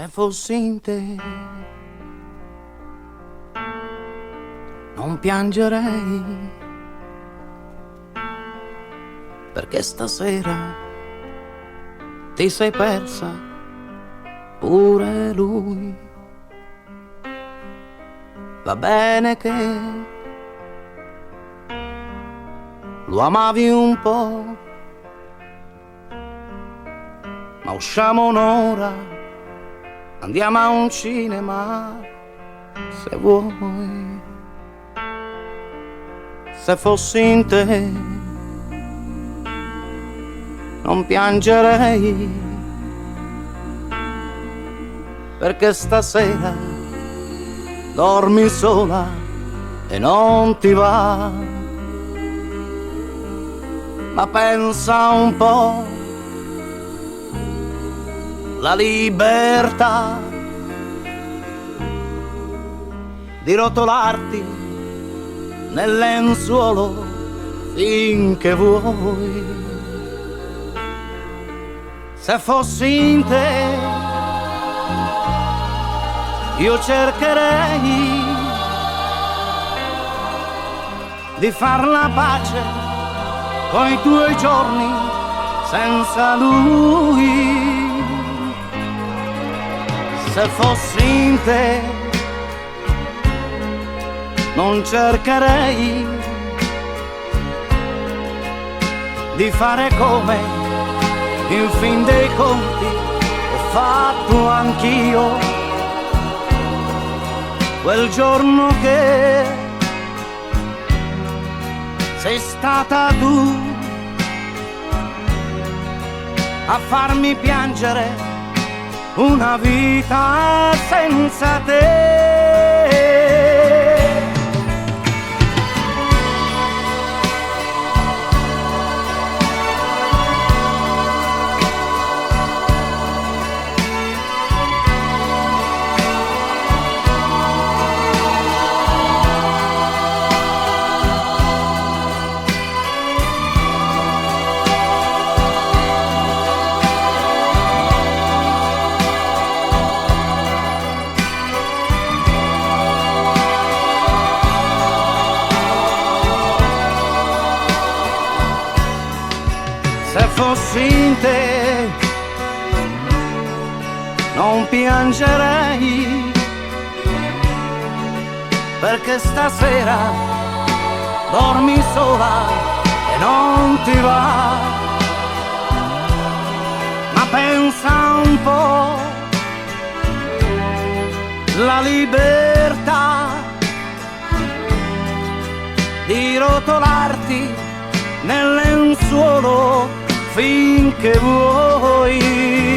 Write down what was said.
Se fossi in te non piangerei, perché stasera ti sei persa pure lui. Va bene che lo amavi un po', ma usciamo un'ora, andiamo a un cinema se vuoi. Se fossi in te non piangerei, perché stasera dormi sola e non ti va. Ma pensa un po', la libertà di rotolarti nel lenzuolo finché vuoi. Se fossi in te io cercherei di far la pace coi tuoi giorni senza lui. Se fossi in te non cercherei di fare come in fin dei conti ho fatto anch'io quel giorno che sei stata tu a farmi piangere una vita senza te. Se fossi in te non piangerei, perché stasera dormi sola e non ti va. Ma pensa un po', la libertà di rotolarti nel lenzuolo finché vuoi.